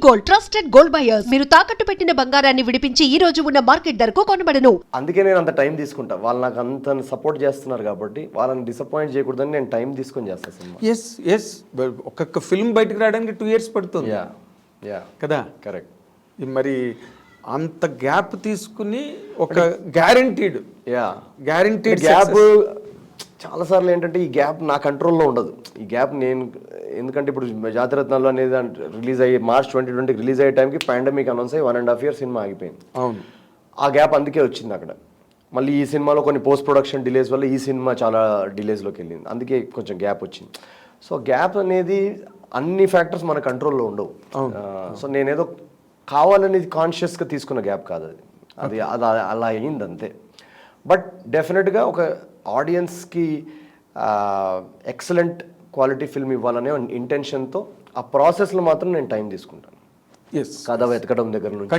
Gold, trusted gold buyers. మీరు తాకట్టు పెట్టిన బంగారాన్ని విడిపించి ఈ రోజు ఉన్న మార్కెట్ ధరకు కొనబడను. అందుకే నేను అంత టైం తీసుకుంటా. వాళ్ళు నాకు అంత సపోర్ట్ చేస్తున్నారు కాబట్టి వాళ్ళని డిసప్పాయింట్ చేయకూడదని నేను టైం తీసుకొని చేస్తాను సినిమా. ఎస్ ఒక్కొక్క ఫిల్మ్ బయటకు రావడానికి 2 years పడుతుంది యా కదా. కరెక్ట్. మరి అంత గ్యాప్ తీసుకుని ఒక గ్యారంటీడ్ గ్యాప్ చాలాసార్లు ఏంటంటే ఈ గ్యాప్ నా కంట్రోల్లో ఉండదు. ఈ గ్యాప్ నేను ఎందుకంటే ఇప్పుడు జాతిరత్నాలు అనేది రిలీజ్ అయ్యి March 2020 రిలీజ్ అయ్యే టైంకి పాండమిక్ అనౌన్స్ అయ్యి 1.5 years సినిమా ఆగిపోయింది. అవును, ఆ గ్యాప్ అందుకే వచ్చింది అక్కడ. మళ్ళీ ఈ సినిమాలో కొన్ని పోస్ట్ ప్రొడక్షన్ డిలేస్ వల్ల ఈ సినిమా చాలా డిలేస్లోకి వెళ్ళింది. అందుకే కొంచెం గ్యాప్ వచ్చింది. సో గ్యాప్ అనేది అన్ని ఫ్యాక్టర్స్ మన కంట్రోల్లో ఉండవు. సో నేనేదో కావాలనేది కాన్షియస్గా తీసుకున్న గ్యాప్ కాదు అది. అది అలా అయింది అంతే. బట్ డెఫినెట్గా ఒక ఆడియన్స్కి ఎక్సలెంట్ క్వాలిటీ ఫిల్మ్ ఇవ్వాలనే ఇంటెన్షన్తో ఆ ప్రాసెస్లో మాత్రం నేను టైం తీసుకుంటాను. కథ వెతకడం దగ్గర నుంచి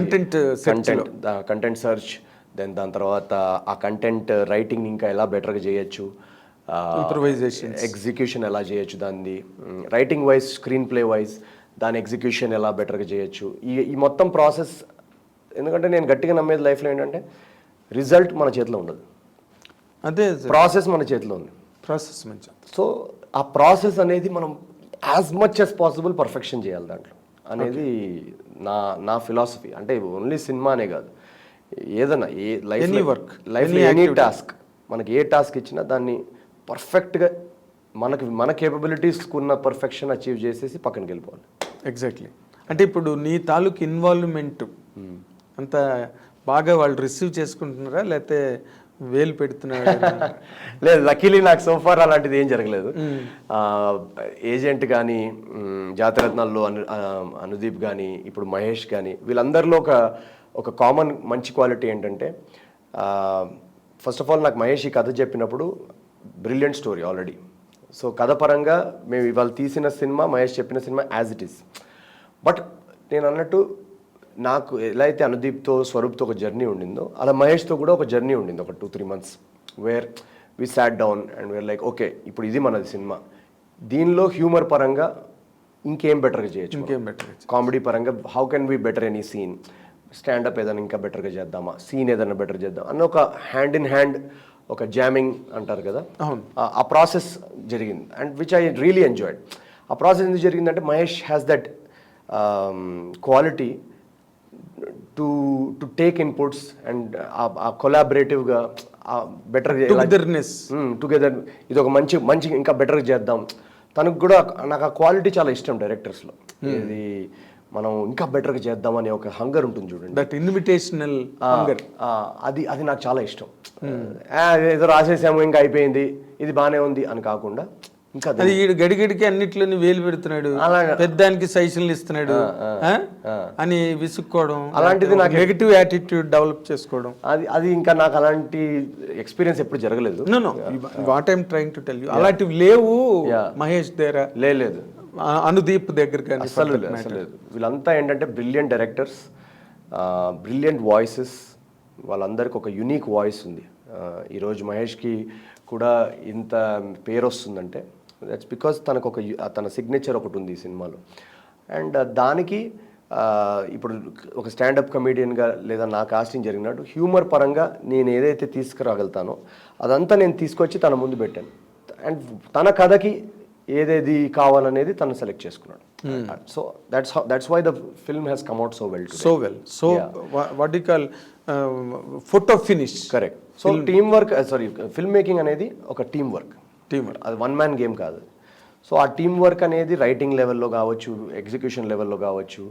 కంటెంట్ సర్చ్, దెన్ దాని తర్వాత ఆ కంటెంట్ రైటింగ్ ఇంకా ఎలా బెటర్గా చేయొచ్చు, ఇంప్రూవైజేషన్ ఎగ్జిక్యూషన్ ఎలా చేయొచ్చు, దాన్ని writing wise screen play wise దాని ఎగ్జిక్యూషన్ ఎలా బెటర్గా చేయొచ్చు, ఈ మొత్తం ప్రాసెస్. ఎందుకంటే నేను గట్టిగా నమ్మేది లైఫ్లో ఏంటంటే రిజల్ట్ మన చేతిలో ఉండదు, అదే ప్రాసెస్ మన చేతిలో ఉంది. ప్రాసెస్ మంచి. సో ఆ ప్రాసెస్ అనేది మనం as much as possible perfection చేయాలి దాంట్లో అనేది నా ఫిలాసఫీ. అంటే ఓన్లీ సినిమా అనే కాదు, ఏదైనా లైఫ్లో ఎనీ టాస్క్, మనకి ఏ టాస్క్ ఇచ్చినా దాన్ని పర్ఫెక్ట్గా మన కేపబిలిటీస్కి ఉన్న పర్ఫెక్షన్ అచీవ్ చేసేసి పక్కనకి వెళ్ళిపోవాలి. ఎగ్జాక్ట్లీ. అంటే ఇప్పుడు నీ తాలూకు ఇన్వాల్వ్మెంట్ అంత బాగా వాళ్ళు రిసీవ్ చేసుకుంటున్నారా, లేకపోతే వేలు పెడుతున్నారా? లేదు, లక్కీలీ నాకు సోఫార్ అలాంటిది ఏం జరగలేదు. ఏజెంట్ కానీ, జాతిరత్నాల్లో అనుదీప్ కానీ, ఇప్పుడు మహేష్ కానీ, వీళ్ళందరిలో ఒక కామన్ మంచి క్వాలిటీ ఏంటంటే, ఫస్ట్ ఆఫ్ ఆల్ నాకు మహేష్ ఈ కథ చెప్పినప్పుడు బ్రిలియంట్ స్టోరీ ఆల్రెడీ. సో కథ పరంగా మేము ఇవాళ తీసిన సినిమా, మహేష్ చెప్పిన cinema as it is. But నేను అన్నట్టు నాకు ఎలా అయితే అనుదీప్తో, స్వరూప్తో ఒక జర్నీ ఉండిందో, అలా మహేష్తో కూడా ఒక జర్నీ ఉండింది, ఒక 2-3 months where we sat down and where like okay, ఇప్పుడు ఇది మనది సినిమా, దీనిలో హ్యూమర్ పరంగా ఇంకేం బెటర్గా చేయొచ్చు, కామెడీ పరంగా how can be better any scene, standup ఏదైనా ఇంకా బెటర్గా చేద్దామా, సీన్ ఏదైనా బెటర్ చేద్దాం అన్న ఒక హ్యాండ్ ఇన్ హ్యాండ్ ఒక జామింగ్ అంటారు కదా, ఆ ప్రాసెస్ జరిగింది. And which I really enjoyed. ఆ ప్రాసెస్ ఎందుకు జరిగిందంటే Mahesh has that quality to take inputs and ఆ కొలాబరేటివ్గా బెటర్ టుగెదర్ ఇది ఒక మంచి ఇంకా బెటర్గా చేద్దాం. తనకు కూడా నాకు ఆ క్వాలిటీ చాలా ఇష్టం డైరెక్టర్స్లో. ఇది మనం ఇంకా బెటర్గా చేద్దామని ఒక హంగర్ ఉంటుంది చూడండి, దట్ ఇన్విటేషనల్ హంగర్. అది నాకు చాలా ఇష్టం. ఏదో రాసేసాము ఇంకా అయిపోయింది ఇది బాగానే ఉంది అని కాకుండా, ఇంకా అది గడిగడికి అన్నిట్లోని వేలు పెడుతున్నాడు, పెద్దానికి సైజులు ఇస్తున్నాడు అని విసుక్కోవడం, అలాంటిది నాకు నెగటివ్ యాటిట్యూడ్ డెవలప్ చేసుకోవడం, అది ఇంకా నాకు అలాంటి ఎక్స్పీరియన్స్ ఎప్పుడు జరగలేదు. What I'm trying to tell you, అలాంటివి లేవు మహేష్ దగ్గర, లేదు అనుదీప్ దగ్గర కానీ అసలు లేదు. వీళ్ళంతా ఏంటంటే బ్రిలియంట్ డైరెక్టర్స్, బ్రిలియంట్ వాయిసెస్, వాళ్ళందరికీ ఒక యూనిక్ వాయిస్ ఉంది. ఈరోజు మహేష్కి కూడా ఇంత పేరు వస్తుందంటే దట్స్ బికాస్ తన సిగ్నేచర్ ఒకటి ఉంది ఈ సినిమాలో. అండ్ దానికి ఇప్పుడు ఒక స్టాండప్ కమేడియన్గా లేదా నా కాస్టింగ్ జరిగినట్టు హ్యూమర్ పరంగా నేను ఏదైతే తీసుకురాగలుగుతానో అదంతా నేను తీసుకొచ్చి తన ముందు పెట్టాను. అండ్ తన కథకి ఏదేది కావాలనేది తను సెలెక్ట్ చేసుకున్నాడు. So that's why the film has come out so well. So what you call photo finish. Correct. So team work, film making అనేది ఒక టీమ్ వర్క్, అది వన్ మ్యాన్ గేమ్ కాదు. సో ఆ టీమ్ వర్క్ అనేది writing లెవెల్లో కావచ్చు, execution లెవెల్లో కావచ్చు,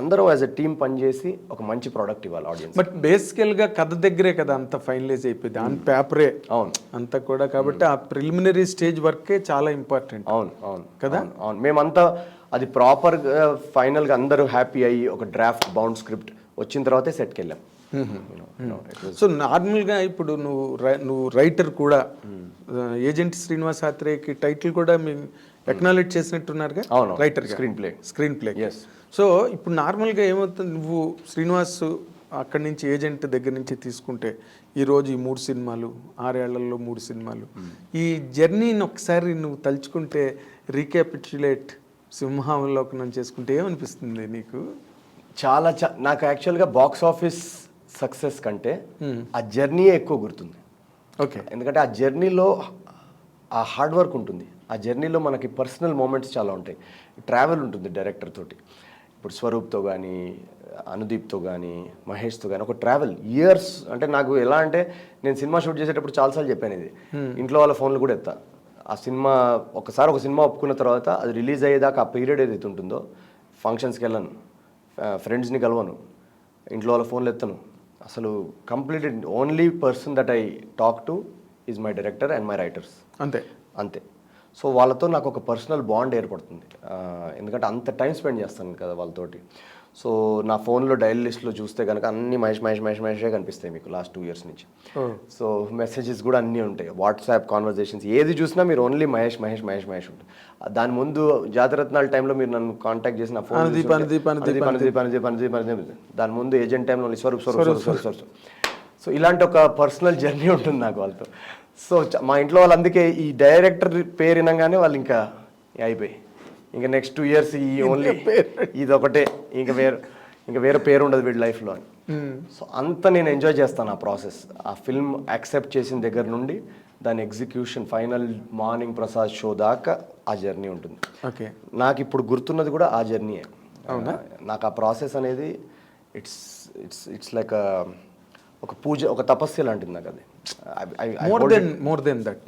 అందరూ యాజ్ ఎ టీమ్ పనిచేసి ఒక మంచి ప్రోడక్ట్ ఇవ్వాలి ఆడియన్స్. బట్ బేసికల్గా కథ దగ్గరే కదా అంత ఫైనలైజ్ అయిపోయింది, ఆన్ పేపరే. అవును, అంతా కూడా. కాబట్టి ఆ ప్రిలిమినరీ స్టేజ్ వర్కే చాలా ఇంపార్టెంట్. అవును కదా. అవును, మేమంతా అది ప్రాపర్గా ఫైనల్గా అందరూ హ్యాపీ అయ్యి ఒక డ్రాఫ్ట్ బౌండ్ స్క్రిప్ట్ వచ్చిన తర్వాతే సెట్కి వెళ్ళాం. సో నార్మల్గా ఇప్పుడు నువ్వు రైటర్ కూడా, ఏజెంట్ శ్రీనివాస్ ఆత్రేయకి టైటిల్ కూడా మేము ఎక్నాలెడ్జ్ చేసినట్టున్నారుగా, రైటర్ స్క్రీన్ ప్లే. సో ఇప్పుడు నార్మల్గా ఏమవుతుంది, నువ్వు శ్రీనివాస్ అక్కడి నుంచి ఏజెంట్ దగ్గర నుంచి తీసుకుంటే ఈరోజు ఈ 3 సినిమాలు, 6 ఏళ్లలో 3 సినిమాలు, ఈ జర్నీని ఒకసారి నువ్వు తలుచుకుంటే రీక్యాపిట్యులేట్ సింహావలోకనం చేసుకుంటే ఏమనిపిస్తుంది నీకు? చాలా నాకు యాక్చువల్గా బాక్స్ ఆఫీస్ సక్సెస్ కంటే ఆ జర్నీ ఎక్కువ గుర్తుంది. ఓకే. ఎందుకంటే ఆ జర్నీలో ఆ హార్డ్ వర్క్ ఉంటుంది, ఆ జర్నీలో మనకి పర్సనల్ మూమెంట్స్ చాలా ఉంటాయి, ట్రావెల్ ఉంటుంది డైరెక్టర్ తోటి. ఇప్పుడు స్వరూప్తో కానీ, అనుదీప్తో కానీ, మహేష్తో కానీ ఒక ట్రావెల్ ఇయర్స్. అంటే నాకు ఎలా అంటే నేను సినిమా షూట్ చేసేటప్పుడు చాలాసార్లు చెప్పాను ఇది, ఇంట్లో వాళ్ళ ఫోన్లు కూడా ఎత్తా. ఆ సినిమా ఒక సినిమా ఒప్పుకున్న తర్వాత అది రిలీజ్ అయ్యేదాకా ఆ పీరియడ్ ఏదైతే ఉంటుందో ఫంక్షన్స్కి వెళ్ళను, ఫ్రెండ్స్ని కలవను, ఇంట్లో వాళ్ళ ఫోన్లు ఎత్తను. అసలు complete only person that I talk to is my director and my writers. అంతే. సో వాళ్ళతో నాకు ఒక పర్సనల్ బాండ్ ఏర్పడుతుంది, ఎందుకంటే అంత టైం స్పెండ్ చేస్తాను కదా వాళ్ళతోటి. సో నా ఫోన్లో డైల్ లిస్ట్లో చూస్తే కనుక అన్ని మహేషే కనిపిస్తాయి మీకు లాస్ట్ 2 years నుంచి. సో మెసేజెస్ కూడా అన్నీ ఉంటాయి, వాట్సాప్ కాన్వర్జేషన్స్ ఏది చూసినా మీరు ఓన్లీ మహేష్ ఉంటుంది. దాని ముందు జాతరత్నాల టైంలో మీరు నన్ను కాంటాక్ట్ చేసిన ఫోన్ దాని ముందు ఏజెంట్ టైంలో స్వరూప్. సో ఇలాంటి ఒక పర్సనల్ జర్నీ ఉంటుంది నాకు వాళ్ళతో. సో మా ఇంట్లో వాళ్ళు అందుకే ఈ డైరెక్టర్ పేరు వినగానే వాళ్ళు ఇంకా అయిపోయి ఇంకా నెక్స్ట్ 2 years ఈ ఓన్లీ ఇది ఒకటే, ఇంకా వేరే పేరు ఉండదు వీడి లైఫ్లో అని. సో అంత నేను ఎంజాయ్ చేస్తాను ఆ ప్రాసెస్. ఆ ఫిల్మ్ యాక్సెప్ట్ చేసిన దగ్గర నుండి దాని execution final morning Prasad show దాకా ఆ జర్నీ ఉంటుంది. ఓకే. నాకు ఇప్పుడు గుర్తున్నది కూడా ఆ జర్నీయే. నాకు ఆ ప్రాసెస్ అనేది ఇట్స్ లైక్ ఒక పూజ, ఒక తపస్సు లాంటిది నాకు అది. More than that.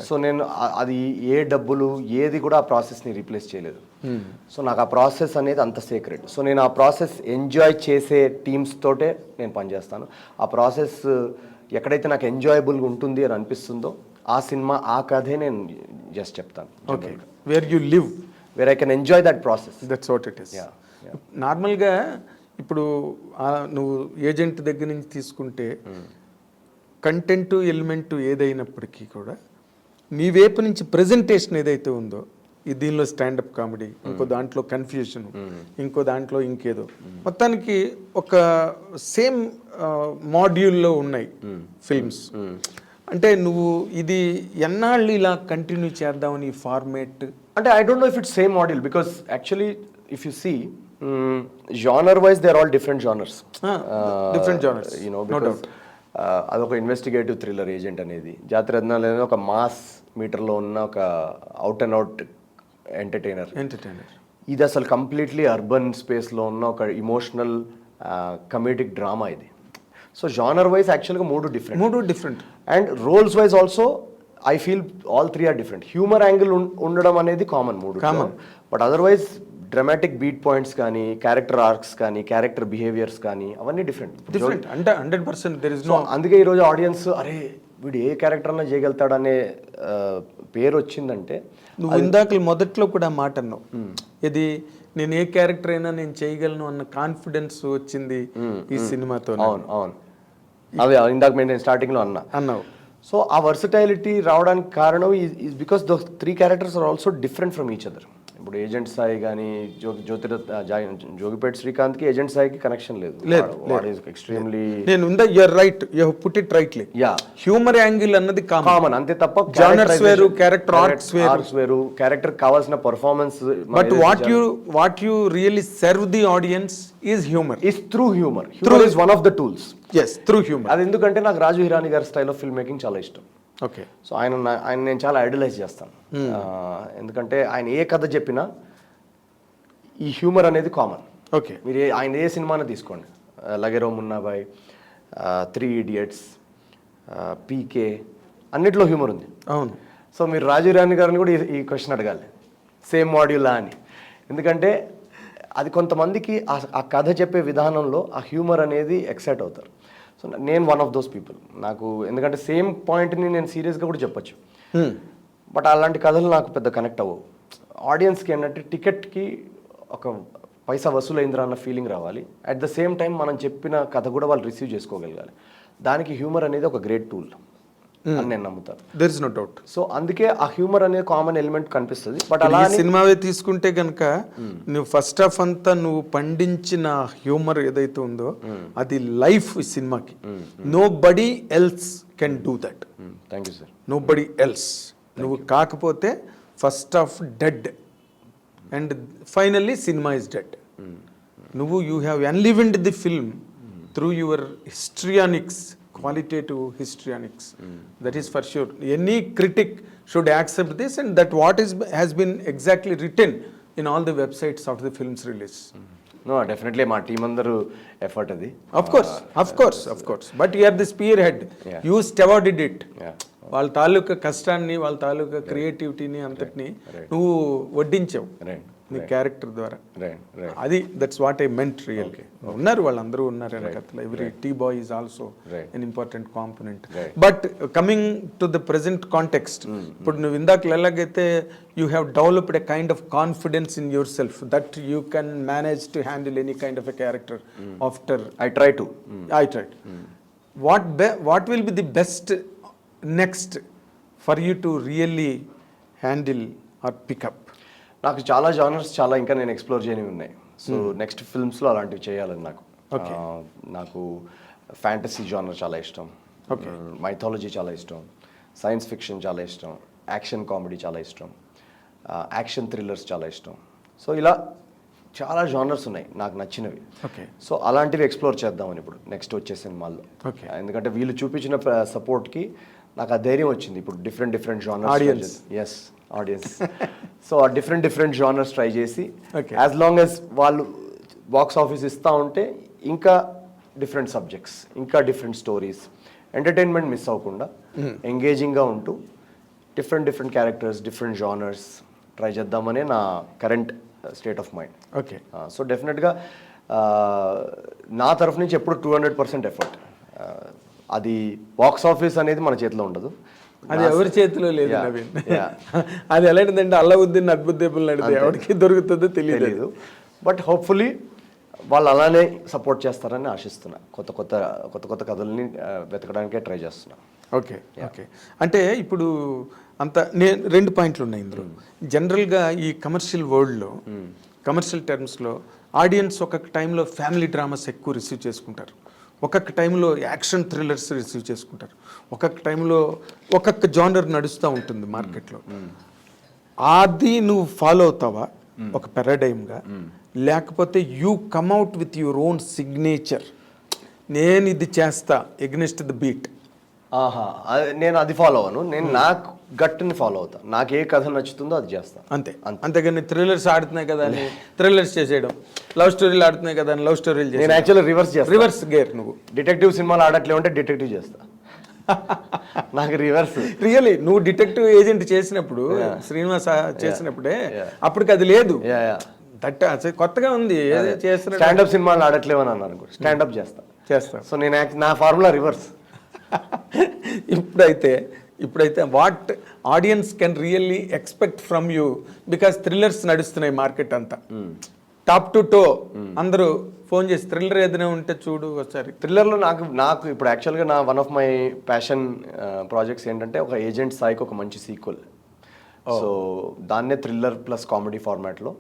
సో నేను అది ఏ డబ్బులు ఏది కూడా ఆ ప్రాసెస్ని రీప్లేస్ చేయలేదు. సో నాకు ఆ ప్రాసెస్ అనేది అంత సీక్రెట్. సో నేను ఆ ప్రాసెస్ ఎంజాయ్ చేసే టీమ్స్ తోటే నేను పనిచేస్తాను. ఆ ప్రాసెస్ ఎక్కడైతే నాకు ఎంజాయబుల్గా ఉంటుంది అని అనిపిస్తుందో ఆ సినిమా ఆ కథే నేను జస్ట్ చెప్తాను. Okay. Where you live, where I can enjoy that process. That's what it is. నార్మల్గా ఇప్పుడు నువ్వు ఏజెంట్ దగ్గర నుంచి తీసుకుంటే కంటెంట్ ఎలిమెంట్ ఏదైనప్పటికీ కూడా నీ వైపు నుంచి ప్రెజెంటేషన్ ఏదైతే ఉందో, దీనిలో స్టాండప్ కామెడీ, ఇంకో దాంట్లో కన్ఫ్యూజన్, ఇంకో దాంట్లో ఇంకేదో, మొత్తానికి ఒక సేమ్ మాడ్యూల్లో ఉన్నాయి ఫిల్మ్స్. అంటే నువ్వు ఇది ఎన్నాళ్ళు ఇలా కంటిన్యూ చేద్దామని ఫార్మేట్? అంటే I don't know if it's same module, because actually if you see genre wise they are all different genres. Different genres, you know, because అదొక ఇన్వెస్టిగేటివ్ థ్రిల్లర్ ఏజెంట్ అనేది, జాతిరత్నాలు అనేది ఒక మాస్ మీటర్లో ఉన్న ఒక అవుట్ అండ్ అవుట్ ఎంటర్టైనర్. ఇది అసలు completely urban స్పేస్లో ఉన్న ఒక ఇమోషనల్ కమెడిక్ డ్రామా ఇది. సో జానర్ వైజ్ యాక్చువల్గా మూడు different and roles wise also I feel all 3 are different. Humour angle ఉండడం అనేది common, but otherwise dramatic beat points కానీ, క్యారెక్టర్ ఆర్క్స్ కానీ, క్యారెక్టర్ బిహేవియర్స్ కానీ అవన్నీ డిఫరెంట్ అంటే 100% there is no. అందుకే ఈరోజు ఆడియన్స్ అరే వీడు ఏ క్యారెక్టర్ అన్నా చేయగలుగుతాడనే పేరు వచ్చిందంటే, నువ్వు ఇందాక మొదట్లో కూడా మాట అన్నావు, ఇది నేను ఏ క్యారెక్టర్ అయినా నేను చేయగలను అన్న కాన్ఫిడెన్స్ వచ్చింది ఈ సినిమాతో. అవును అదే ఇందాక నేను స్టార్టింగ్లో అన్నావు. సో ఆ వర్సటైలిటీ రావడానికి కారణం is because the 3 characters are also different from each other. ఇప్పుడు ఏజెంట్ సాయి కానీ, జోగిపేట్ శ్రీకాంత్కి ఏజెంట్ సాయికి కనెక్షన్ లేదు. ఎక్స్ట్రీమ్లీ హ్యూమర్ యాంగిల్ అన్నది కామన్ అంతే తప్ప జానర్స్ వేరు, క్యారెక్టర్ ఆర్క్స్ వేరు, క్యారెక్టర్ కావాల్సిన performance. But what you really serve the audience is humour. Humour is one of the tools. Through humour. అది ఎందుకంటే నాకు రాజు హిరాని గారి స్టైల్ ఆఫ్ ఫిల్మ్ మేకింగ్ చాలా ఇష్టం. ఓకే. సో ఆయన నేను చాలా ఐడలైజ్ చేస్తాను, ఎందుకంటే ఆయన ఏ కథ చెప్పినా ఈ హ్యూమర్ అనేది కామన్. ఓకే. మీరు ఆయన ఏ సినిమాని తీసుకోండి, లగేరో మున్నాబాయ్, 3 Idiots, పీకే, అన్నిట్లో హ్యూమర్ ఉంది. అవును. సో మీరు రాజు రాణి గారిని కూడా ఈ క్వశ్చన్ అడగాలి, సేమ్ మాడ్యూలా అని. ఎందుకంటే అది కొంతమందికి ఆ కథ చెప్పే విధానంలో ఆ హ్యూమర్ అనేది ఎక్సైట్ అవుతారు. సో నేను వన్ ఆఫ్ దోస్ పీపుల్. నాకు ఎందుకంటే సేమ్ పాయింట్ని నేను సీరియస్గా కూడా చెప్పచ్చు, బట్ అలాంటి కథలు నాకు పెద్ద కనెక్ట్ అవ్వవు. ఆడియన్స్కి ఏంటంటే టికెట్కి ఒక పైసా వసూలైందిరా అన్న ఫీలింగ్ రావాలి, అట్ ద సేమ్ టైం మనం చెప్పిన కథ కూడా వాళ్ళు రిసీవ్ చేసుకోగలగాలి. దానికి హ్యూమర్ అనేది ఒక గ్రేట్ టూల్ అని నేను నమ్ముతాను. There is no doubt. So అందుకే ఆ హ్యూమర్ అనేది కామన్ ఎలిమెంట్ కనిపిస్తుంది. బట్ అలా సినిమావే తీసుకుంటే కనుక నువ్వు ఫస్ట్ ఆఫ్ అంతా నువ్వు పండించిన హ్యూమర్ ఏదైతే ఉందో అది లైఫ్ ఈ సినిమాకి. Nobody else can do that. Thank you sir. Nobody else. నువ్వు కాకపోతే first half dead and finally cinema is dead. నువ్వు you have enlivened the film through your histrionics, qualitative histrionics. That is for sure. Any critic should accept this, and that what has been exactly written in all the websites of the film's release. No definitely మా team అందరూ effort అది. Of course. But you are the spearhead. Yeah. You stewarded it. Yeah. వాళ్ళ తాలూకా కష్టాన్ని, వాళ్ళ తాలూకా క్రియేటివిటీని అంతటిని నువ్వు వడ్డించావు రైట్ నీ క్యారెక్టర్ ద్వారా. రైట్ అది that's what I meant real. ఉన్నారు వాళ్ళందరూ ఉన్నారు వెనకట్ల. Every tea boy is also an important component. But coming to the present context, ఇప్పుడు నువ్వు ఇందాక ఎలాగైతే you have developed a kind of confidence in yourself that you can manage to handle any kind of a character after I tried what will be the best next for you to really handle or pick up? నాకు చాలా genres చాలా ఇంకా నేను explore చేయనివి ఉన్నాయి. So next ఫిల్మ్స్లో అలాంటివి చేయాలని నాకు fantasy genre చాలా ఇష్టం, మైథాలజీ చాలా ఇష్టం, సైన్స్ ఫిక్షన్ చాలా ఇష్టం, యాక్షన్ కామెడీ చాలా ఇష్టం, యాక్షన్ థ్రిల్లర్స్ చాలా ఇష్టం. సో ఇలా చాలా జానర్స్ ఉన్నాయి నాకు నచ్చినవి. సో అలాంటివి ఎక్స్ప్లోర్ చేద్దామని ఇప్పుడు నెక్స్ట్ వచ్చే సినిమాల్లో. ఎందుకంటే వీళ్ళు చూపించిన సపోర్ట్కి నాకు ఆ ధైర్యం వచ్చింది. ఇప్పుడు different genres, yes audience. So ఆ డిఫరెంట్ జానర్స్ ట్రై చేసి యాజ్ లాంగ్ యాజ్ వాళ్ళు బాక్స్ ఆఫీస్ ఇస్తూ ఉంటే ఇంకా డిఫరెంట్ సబ్జెక్ట్స్, ఇంకా డిఫరెంట్ స్టోరీస్, ఎంటర్టైన్మెంట్ మిస్ అవ్వకుండా ఎంగేజింగ్గా ఉంటూ different characters, different genres try చేద్దామనే నా current state of mind. So డెఫినెట్గా నా తరఫు నుంచి ఎప్పుడు 200% ఎఫర్ట్. అది బాక్స్ ఆఫీస్ అనేది మన చేతిలో ఉండదు, అది ఎవరి చేతిలో లేదు నవీన్. అది ఎలాంటిదంటే అల్లావుద్దీన్ అద్భుతదీపం నడితే ఎవరికి దొరుకుతుందో తెలియదు. బట్ హోప్ఫుల్లీ వాళ్ళు అలానే సపోర్ట్ చేస్తారని ఆశిస్తున్నా. కొత్త కథల్ని వెతకడానికే ట్రై చేస్తున్నా. ఓకే. అంటే ఇప్పుడు అంత నేను 2 పాయింట్లు ఉన్నాయి ఇందులో. జనరల్గా ఈ కమర్షియల్ వరల్డ్లో, కమర్షియల్ టర్మ్స్లో ఆడియన్స్ ఒక్కొక్క టైంలో ఫ్యామిలీ డ్రామాస్ ఎక్కువ రిసీవ్ చేసుకుంటారు, ఒక్కొక్క టైంలో యాక్షన్ థ్రిల్లర్స్ రిసీవ్ చేసుకుంటారు, ఒక్కొక్క టైంలో ఒక్కొక్క జానర్ నడుస్తూ ఉంటుంది మార్కెట్లో. అది నువ్వు ఫాలో అవుతావా ఒక పారాడైమ్గా, లేకపోతే you come out with your own signature, నేను ఇది చేస్తా ఎగ్నెస్ట్ ద బీట్? నేను అది ఫాలో అవ్వను. నేను నాకు గట్టుని ఫాలో అవుతా. నాకు ఏ కథ నచ్చుతుందో అది చేస్తా అంతే. అంతేగాని థ్రిల్లర్స్ ఆడుతున్నాయి కదా అని థ్రిల్లర్స్ చేసేయడం, లవ్ స్టోరీలు ఆడుతున్నాయి కదా అని లవ్ స్టోరీలు చేసి. నేను యాక్చువల్లీ రివర్స్ గేర్. నువ్వు డిటెక్టివ్ సినిమాలు ఆడట్లే ఉంటే డిటెక్టివ్ చేస్తా. నాకు రివర్స్. రియలీ నువ్వు డిటెక్టివ్ ఏజెంట్ చేసినప్పుడు, శ్రీనివాస చేసినప్పుడే అప్పటికి అది లేదు. కొత్తగా ఉంది. స్టాండప్ సినిమాలు ఆడట్లేవని అన్నారు, స్టాండప్ చేస్తా. సో నేను నా ఫార్ములా రివర్స్. ఇప్పుడైతే what audience can really expect from you, because thrillers నడుస్తున్నాయి మార్కెట్ అంతా, టాప్ టు టో. అందరూ ఫోన్ చేసి థ్రిల్లర్ ఏదైనా ఉంటే చూడు ఒకసారి. థ్రిల్లర్లో నాకు ఇప్పుడు యాక్చువల్గా నా one of my passion projects ఏంటంటే ఒక ఏజెంట్ స్థాయికి ఒక మంచి సీక్వెల్. సో దాన్నే థ్రిల్లర్ ప్లస్ కామెడీ ఫార్మాట్లో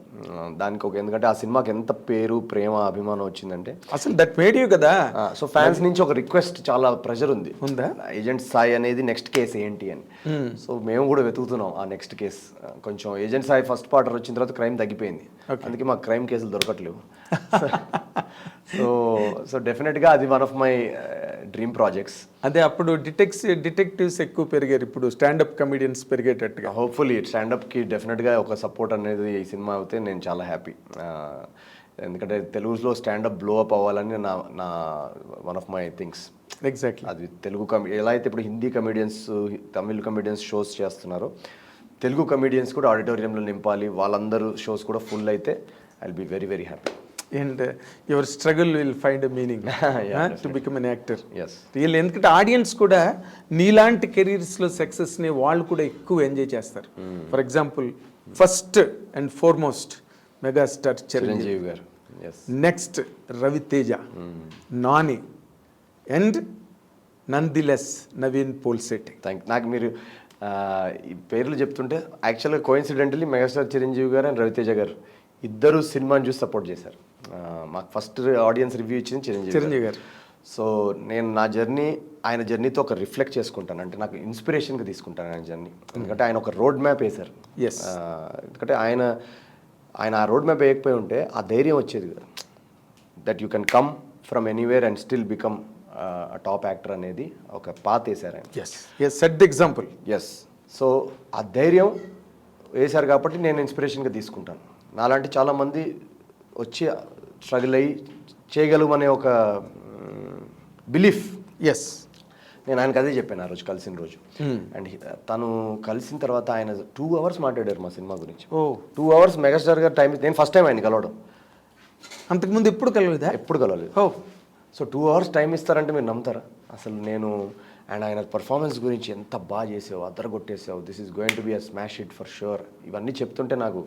దానికి ఎందుకంటే ఆ సినిమాకి ఎంత పేరు, ప్రేమ, అభిమానం వచ్చిందంటే అసలు దట్ మేడ్ యూ కదా. సో ఫ్యాన్స్ నుంచి ఒక రిక్వెస్ట్, చాలా ప్రెషర్ ఉందా ఏజెంట్ సాయి అనేది నెక్స్ట్ కేసు ఏంటి అని. సో మేము కూడా వెతుకుతున్నాం ఆ నెక్స్ట్ కేసు. కొంచెం ఏజెంట్ సాయి ఫస్ట్ పార్టర్ వచ్చిన తర్వాత క్రైమ్ తగ్గిపోయింది, అందుకే మాకు క్రైమ్ కేసులు దొరకట్లేవు. సో డెఫినెట్గా అది one of my dream projects. అదే అప్పుడు డిటెక్టివ్స్ ఎక్కువ పెరిగారు, ఇప్పుడు స్టాండప్ కమెడియన్స్ పెరిగేటట్టుగా. హోప్ఫుల్లీ స్టాండప్కి డెఫినెట్గా ఒక సపోర్ట్ అనేది ఈ సినిమా అయితే నేను చాలా హ్యాపీ. ఎందుకంటే తెలుగులో స్టాండప్ బ్లో అప్ అవ్వాలని నా one of my things. Exactly. అది తెలుగు ఎలా అయితే ఇప్పుడు Hindi comedians, Tamil comedians shows చేస్తున్నారో, తెలుగు కమెడియన్స్ కూడా ఆడిటోరియంలో నింపాలి, వాళ్ళందరూ షోస్ కూడా ఫుల్ అయితే I will be very very happy. And your struggle will find a meaning to become an actor. Yes. Really, ఎందుకంటే ఆడియన్స్ కూడా నీలాంటి కెరీర్స్లో సక్సెస్ని వాళ్ళు కూడా ఎక్కువ ఎంజాయ్ చేస్తారు. For example first and foremost megastar Chiranjeevi గారు, నెక్స్ట్ రవితేజ, నాని, అండ్ నందిలెస్ నవీన్ పోల్శెట్టి. నాకు మీరు ఈ పేర్లు చెప్తుంటే యాక్చువల్గా కోయిన్సిడెంటలీ మెగాస్టార్ చిరంజీవి గారు అండ్ రవితేజ గారు ఇద్దరు సినిమాని చూసి సపోర్ట్ చేశారు. మాకు ఫస్ట్ ఆడియన్స్ రివ్యూ ఇచ్చింది చిరంజీవి గారు. సో నేను నా జర్నీ ఆయన జర్నీతో ఒక రిఫ్లెక్ట్ చేసుకుంటాను, అంటే నాకు ఇన్స్పిరేషన్గా తీసుకుంటాను ఆయన జర్నీ. ఎందుకంటే ఆయన ఒక రోడ్ మ్యాప్ వేశారు. ఎందుకంటే ఆయన ఆ రోడ్ మ్యాప్ వేయకపోయి ఉంటే ఆ ధైర్యం వచ్చేది కదా. That you can come from anywhere and still become top actor అనేది ఒక పాత్ వేశారు ఆయన. Yes set the example. Yes. So ఆ ధైర్యం వేశారు కాబట్టి నేను ఇన్స్పిరేషన్గా తీసుకుంటాను. నాలాంటి చాలామంది వచ్చి స్ట్రగుల్ అయ్యి చేయగలమనే ఒక బిలీఫ్. ఎస్. నేను ఆయనకు అదే చెప్పాను ఆ రోజు కలిసిన రోజు. అండ్ తను కలిసిన తర్వాత ఆయన 2 hours మాట్లాడారు మా సినిమా గురించి. 2 hours మెగాస్టార్ గారు టైం. నేను ఫస్ట్ టైం ఆయన కలవడం. అంతకుముందు ఎప్పుడు కలవలేదా? ఎప్పుడు కలవలేదు. సో 2 hours టైం ఇస్తారంటే మీరు నమ్ముతారా అసలు? నేను అండ్ ఆయన పర్ఫార్మెన్స్ గురించి ఎంత బాగా చేసావు, అద్దరగొట్టేసావు, this is going to be a smash hit for sure, ఇవన్నీ చెప్తుంటే నాకు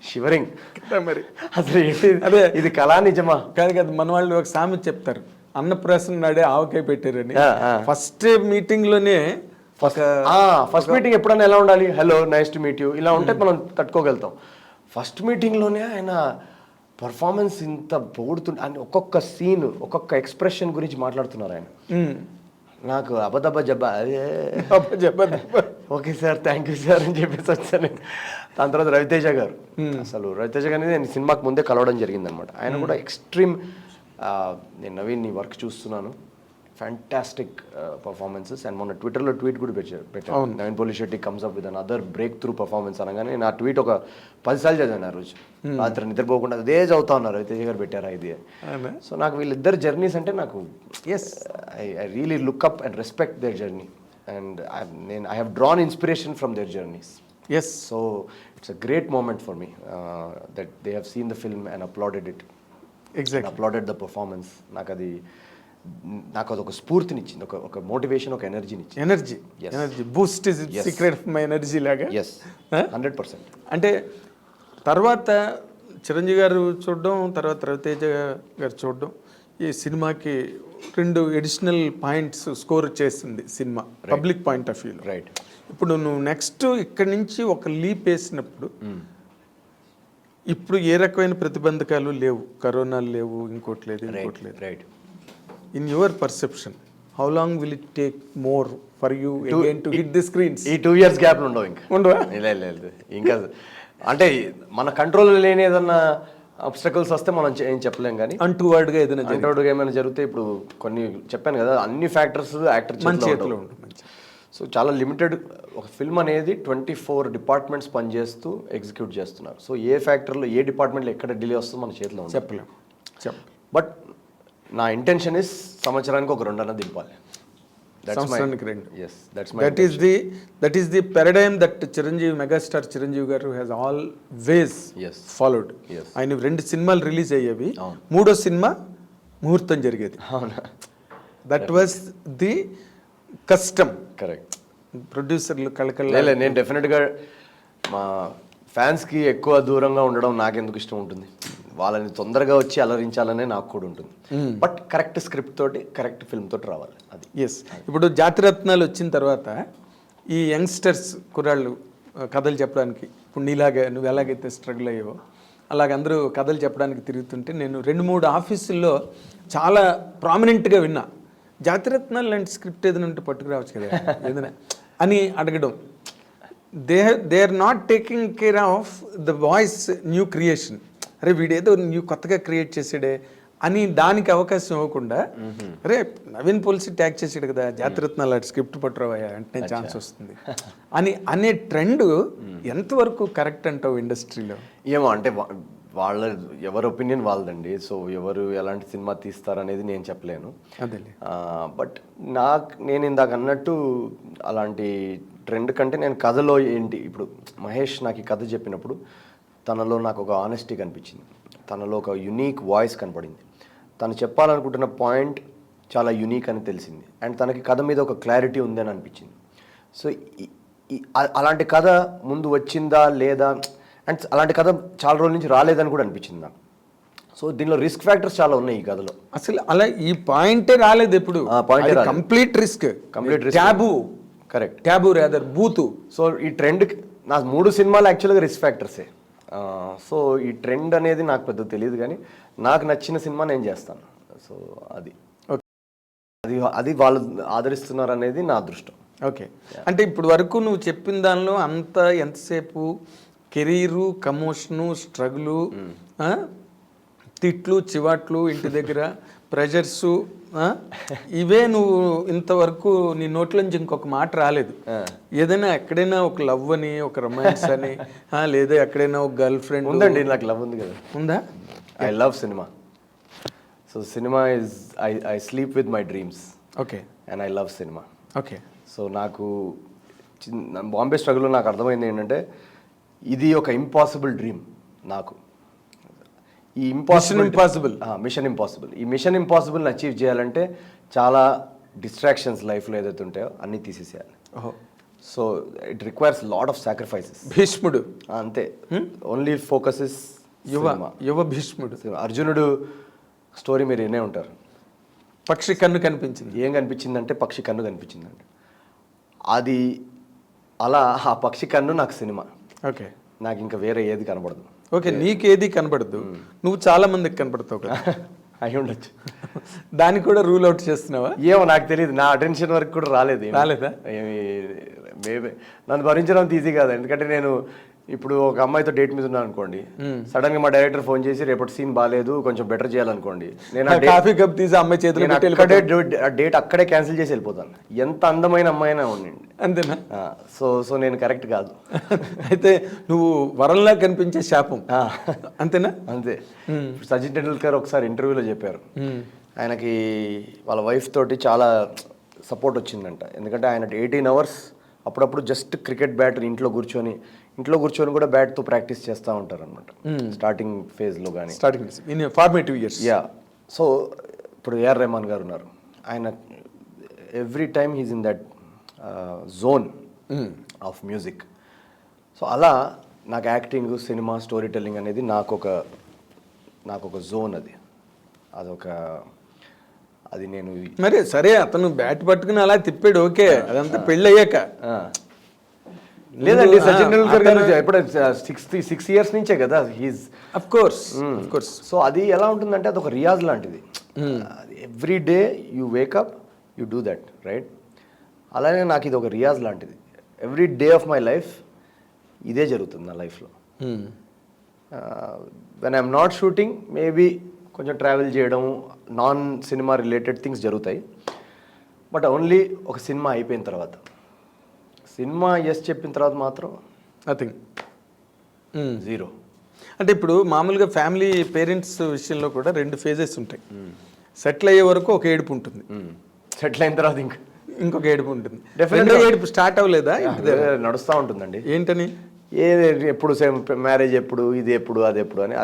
షివరింగ్. మరి అసలు ఏంటి అదే, ఇది కళా నిజమా? కాదు, మన వాళ్ళు ఒక సామెత చెప్తారు, అన్నప్రాసన నాడే ఆవకాయ పెట్టారని. ఫస్ట్ మీటింగ్ లోనే ఫస్ట్ మీటింగ్ ఎప్పుడైనా ఎలా ఉండాలి? Hello, nice to meet you, ఇలా ఉంటే మనం తట్టుకోగలుగుతాం. ఫస్ట్ మీటింగ్లోనే ఆయన పర్ఫార్మెన్స్ ఇంత పొగుడుతుంటే, అని ఒక్కొక్క సీన్ ఒక్కొక్క ఎక్స్ప్రెషన్ గురించి మాట్లాడుతున్నారు ఆయన. నాకు అబద్ధ జబ్బా okay sir, thank you sir అని చెప్పేసి వచ్చాను. దాని తర్వాత రవితేజ గారు, అసలు రవితేజ గారిని నేను సినిమాకి ముందే కలవడం జరిగిందనమాట. ఆయన కూడా ఎక్స్ట్రీమ్. నేను నవీన్ నీ వర్క్ చూస్తున్నాను, ఫ్యాంటాస్టిక్ పర్ఫార్మెన్సెస్. అండ్ మొన్న ట్విట్టర్లో ట్వీట్ కూడా పెట్టారు, Naveen Polishetty comes up with another breakthrough performance అనగానే నేను ఆ ట్వీట్ ఒక 10 సార్లు చదివాను ఆ రోజు. రాత్రి నిద్రపోకుండా అదే చదువుతా ఉన్నారు, రవితేజ గారు పెట్టారా ఇది. సో నాకు వీళ్ళిద్దరు జర్నీస్ అంటే నాకు I really look up and respect their journey. And I have drawn inspiration from their journeys. Yes. So it's a great moment for me that they have seen the film and applauded it. Exactly. Applauded the performance. నాకు అదొక స్ఫూర్తినిచ్చింది, ఒక motivation, ఒక ఎనర్జీనిచ్చింది. Energy boost is secret of my energy లాగా. 100%. అంటే తర్వాత చిరంజీవి గారు చూడడం, తర్వాత రవితేజ గారు చూడడం, ఈ సినిమాకి 2 అడిషనల్ పాయింట్స్ స్కోర్ చేసింది సినిమా పబ్లిక్ పాయింట్ ఆఫ్ వ్యూలో. రైట్. ఇప్పుడు నువ్వు నెక్స్ట్ ఇక్కడి నుంచి ఒక లీప్ వేసినప్పుడు, ఇప్పుడు ఏ రకమైన ప్రతిబంధకాలు లేవు, కరోనాలు లేవు, ఇంకోటి లేదు. Right. In your perception, how long will it take more for you again to hit the screens? ఈ 2 years గ్యాప్ ఉండవు లేదు ఇంకా. అంటే మన కంట్రోల్ లేని ఏదన్నా అబ్స్టకల్స్ వస్తే మనం ఏం చెప్పలేం. కానీ అంటువర్డ్గా ఏమైనా జరిగితే, ఇప్పుడు కొన్ని చెప్పాను కదా, అన్ని ఫ్యాక్టర్స్ యాక్టర్ చేతిలో ఉంటుంది. సో చాలా లిమిటెడ్. ఒక ఫిల్మ్ అనేది 24 డిపార్ట్మెంట్స్ పనిచేస్తూ ఎగ్జిక్యూట్ చేస్తున్నారు. సో ఏ ఫ్యాక్టర్లో ఏ డిపార్ట్మెంట్లో ఎక్కడ డిలే వస్తుందో మన చేతిలో చెప్పలేం. బట్ నా ఇంటెన్షన్ ఇస్ సంవత్సరానికి ఒక 2 అన్న దింపాలి. That is the paradigm that Chiranjeevi, megastar Chiranjeevi garu has always followed. ఆయన 2 సినిమాలు రిలీజ్ అయ్యేవి, 3వ సినిమా ముహూర్తం జరిగేది. That was the custom. Correct. ప్రొడ్యూసర్లు నేను డెఫినెట్గా మా ఫ్యాన్స్కి ఎక్కువ దూరంగా ఉండడం నాకెందుకు ఇష్టం ఉంటుంది, వాళ్ళని తొందరగా వచ్చి అలరించాలనే నాకు కూడా ఉంటుంది. బట్ కరెక్ట్ స్క్రిప్ట్ తోటి, కరెక్ట్ ఫిల్మ్ తోటి రావాలి. అది ఎస్. ఇప్పుడు జాతిరత్నాలు వచ్చిన తర్వాత ఈ యంగ్స్టర్స్ కుర్రాళ్ళు కథలు చెప్పడానికి, ఇప్పుడు నీలాగా నువ్వు ఎలాగైతే స్ట్రగుల్ అయ్యావో అలాగ అందరూ కథలు చెప్పడానికి తిరుగుతుంటే, నేను 2-3 ఆఫీసుల్లో చాలా ప్రామినెంట్గా విన్నా, జాతిరత్నాలు లాంటి స్క్రిప్ట్ ఏదైనా ఉంటే పట్టుకురావచ్చు కదా ఏదైనా అని అడగడం. They are not taking care of the voice new creation. అరే వీడేదో న్యూ కొత్తగా క్రియేట్ చేసాడే అని దానికి అవకాశం ఇవ్వకుండా, అరే నవీన్ పోలిసి ట్యాగ్ చేసాడు కదా, జాతిరత్నాలు స్క్రిప్ట్ పట్టురావయ్యా అంటే ఛాన్స్ వస్తుంది అని అనే ట్రెండ్ ఎంతవరకు కరెక్ట్ అంటావు ఇండస్ట్రీలో? ఏమో, అంటే వాళ్ళ ఎవరి ఒపీనియన్ వాళ్ళదండి. సో ఎవరు ఎలాంటి సినిమా తీస్తారనేది నేను చెప్పలేను. బట్ నేను ఇందాక అన్నట్టు అలాంటి ట్రెండ్ కంటే నేను కథలో ఏంటి, ఇప్పుడు మహేష్ నాకు ఈ కథ చెప్పినప్పుడు తనలో నాకు ఒక ఆనెస్టీ కనిపించింది, తనలో ఒక యునీక్ వాయిస్ కనపడింది, తను చెప్పాలనుకుంటున్న పాయింట్ చాలా యునీక్ అని తెలిసింది, అండ్ తనకి కథ మీద ఒక క్లారిటీ ఉందని అనిపించింది. సో అలాంటి కథ ముందు వచ్చిందా లేదా, అండ్ అలాంటి కథ చాలా రోజుల నుంచి రాలేదని కూడా అనిపించింది నాకు. సో దీనిలో రిస్క్ ఫ్యాక్టర్స్ చాలా ఉన్నాయి ఈ కథలో. అసలు అలా ఈ పాయింటే రాలేదు ఎప్పుడు. Complete risk, taboo. Correct. Taboo rather బూతు. సో ఈ ట్రెండ్, నా 3 సినిమాలు యాక్చువల్గా రిస్క్ ఫ్యాక్టర్సే. సో ఈ ట్రెండ్ అనేది నాకు పెద్ద తెలియదు, కానీ నాకు నచ్చిన సినిమా నేను చేస్తాను. సో అది వాళ్ళు ఆదరిస్తున్నారు అనేది నా అదృష్టం. ఓకే. అంటే ఇప్పుడు వరకు నువ్వు చెప్పిన దానిలో అంతా ఎంతసేపు కెరీరు, కమోషను, స్ట్రగులు, తిట్లు చివాట్లు ఇంటి దగ్గర ప్రెజర్స్, ఇవే నువ్వు ఇంతవరకు నీ నోట్లోంచి ఇంకొక మాట రాలేదు. ఏదైనా ఎక్కడైనా ఒక లవ్ అని, ఒక రొమాన్స్ అని, లేదా ఎక్కడైనా ఒక గర్ల్ ఫ్రెండ్ ఉందండి. నాకు లవ్ ఉంది కదా. ఉందా? I love cinema. So cinema is I sleep with my dreams. Okay. And I love cinema. Okay. So నాకు బాంబే స్ట్రగుల్లో నాకు అర్థమైంది ఏంటంటే ఇది ఒక ఇంపాసిబుల్ డ్రీమ్ నాకు. ఈ మిషన్ ఇంపాసిబుల్ ఈ మిషన్ ఇంపాసిబుల్ని అచీవ్ చేయాలంటే చాలా డిస్ట్రాక్షన్స్ లైఫ్లో ఏదైతే ఉంటాయో అన్నీ తీసేసేయాలి. So it requires lot of sacrifices. భీష్ముడు అంతే. ఓన్లీ ఫోకస్ ఇస్ యువ భీష్ముడు. అర్జునుడు స్టోరీ మీరు వినే ఉంటారు. పక్షి కన్ను కనిపించింది. ఏం కనిపించిందంటే పక్షి కన్ను కనిపించిందండి. అది అలా ఆ పక్షి కన్ను నాకు సినిమా. ఓకే. నాకు ఇంకా వేరే ఏది కనబడదు. ఓకే. నీకేది కనబడదు, నువ్వు చాలా మందికి కనబడతావు కదా. అయి ఉండొచ్చు. దాన్ని కూడా రూల్ అవుట్ చేస్తున్నావా? ఏమో నాకు తెలియదు. నా అటెన్షన్ వరకు కూడా రాలేదా? ఏమి మేబీ నన్ను భరించడం ఈజీ కాదు. ఎందుకంటే నేను ఇప్పుడు ఒక అమ్మాయితో డేట్ మీద ఉన్నాను అనుకోండి, సడన్ గా మా డైరెక్టర్ ఫోన్ చేసి రేపటి సీన్ బాగాలేదు కొంచెం బెటర్ చేయాలనుకోండి, నేను కాఫీ కప్ తీసి అమ్మాయి చేతులు డేట్ అక్కడే క్యాన్సిల్ చేసి వెళ్ళిపోతాను. ఎంత అందమైన అమ్మాయినా ఉండండి. అంతేనా? సో నేను కరెక్ట్ కాదు. అయితే నువ్వు వరంలా కనిపించే శాపం. అంతేనా? అంతే. సచిన్ టెండూల్కర్ ఒకసారి ఇంటర్వ్యూలో చెప్పారు, ఆయనకి వాళ్ళ వైఫ్ తోటి చాలా సపోర్ట్ వచ్చిందంట. ఎందుకంటే ఆయన 18 hours అప్పుడప్పుడు జస్ట్ క్రికెట్ బ్యాట్ ఇంట్లో కూర్చొని కూడా బ్యాట్తో ప్రాక్టీస్ చేస్తూ ఉంటారు అనమాట స్టార్టింగ్ ఫేజ్లో. కానీ ఫార్మేటివ్ ఇయర్స్. యా. సో ఇప్పుడు ఏఆర్ రెహమాన్ గారు ఉన్నారు, ఆయన every time he's in that zone of music. So అలా నాకు యాక్టింగ్, సినిమా, స్టోరీ టెల్లింగ్ అనేది నాకు ఒక జోన్. అది నేను మరి సరే అతను బ్యాట్ పట్టుకుని అలా తిప్పాడు, ఓకే, అదంతా పెళ్ళి అయ్యాక. లేదండి, సచిన్ టెండూల్కర్ గారు ఎప్పుడు 6 years నుంచే కదా హీస్. Of course. సో అది ఎలా ఉంటుందంటే అది ఒక రియాజ్ లాంటిది. Every day you wake up you do that, right? అలానే నాకు ఇది ఒక రియాజ్ లాంటిది. Every day of my life ఇదే జరుగుతుంది నా లైఫ్లో. When I'm not shooting maybe కొంచెం ట్రావెల్ చేయడం, నాన్ సినిమా రిలేటెడ్ థింగ్స్ జరుగుతాయి. బట్ ఓన్లీ ఒక సినిమా అయిపోయిన తర్వాత, సినిమా ఎస్ చెప్పిన తర్వాత మాత్రం నథింగ్, జీరో. అంటే ఇప్పుడు మామూలుగా ఫ్యామిలీ పేరెంట్స్ విషయంలో కూడా 2 phases ఉంటాయి. సెటిల్ అయ్యే వరకు ఒక ఏడుపు ఉంటుంది, సెటిల్ అయిన తర్వాత ఇంకొక ఏడుపు ఉంటుంది. డెఫినెట్గా ఏడుపు స్టార్ట్ అవ్వలేదా? నడుస్తూ ఉంటుందండి. ఏంటని? ఎప్పుడు మ్యారేజ్ ఎప్పుడు, ఇది ఎప్పుడు, అది ఎప్పుడు అని.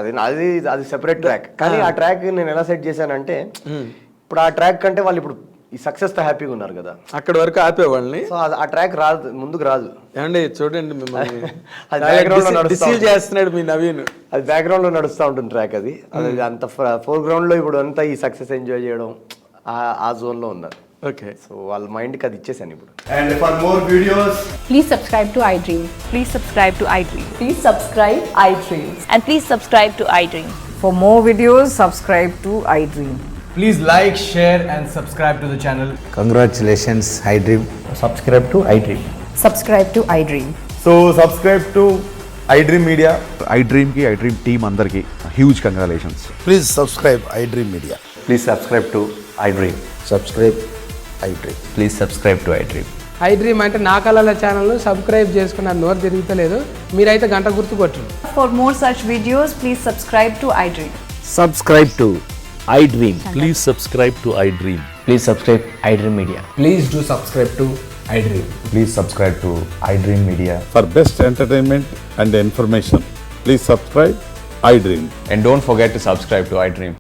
అది సెపరేట్ ట్రాక్. కానీ ఆ ట్రాక్ నేను ఎలా సెట్ చేశానంటే, ఇప్పుడు ఆ ట్రాక్ కంటే వాళ్ళు ఇప్పుడు ఈ సక్సెస్ తో హ్యాపీగా ఉన్నారు కదా, అక్కడ వరకు ఆపేవాళ్ళని. సో ఆ ట్రాక్ రాదు, ముందుకు రాదు. ఏమండి చూడండి, మిమ్మల్ని చేస్తున్నాడు మీ నవీన్. అది బ్యాక్గ్రౌండ్ లో నడుస్తూ ఉంటుంది ట్రాక్. అది అంత ఫోర్గ్రౌండ్ లో ఇప్పుడు అంతా ఈ సక్సెస్ ఎంజాయ్ చేయడం ఆ జోన్ లో ఉన్నారు. ఓకే. సో వాళ్ళ మైండ్కి అది ఇచ్చేసాను ఇప్పుడు. And for more videos please subscribe to iDream. Please subscribe to iDream. Please subscribe iDream. And please subscribe to iDream. For more videos, subscribe to iDream. Please like, share and subscribe to the channel. Congratulations, iDream. Subscribe to iDream. Subscribe to iDream. So subscribe to iDream Media. iDream ki iDream team andarki huge congratulations. Please subscribe iDream Media. Please subscribe to iDream. Subscribe iDream. Please subscribe to iDream. iDream అంటే నా కళల ఛానల్ను subscribe చేసుకున్న నోరు తిరుగుతలేదు, మీరైతే గంట గుర్తు కొట్టండి. For more such videos, please subscribe to iDream. Subscribe to iDream. Please subscribe to iDream. Please subscribe iDream Media. Please do subscribe to iDream. Please subscribe to iDream Media. For best entertainment and information, please subscribe iDream. And don't forget to subscribe to iDream.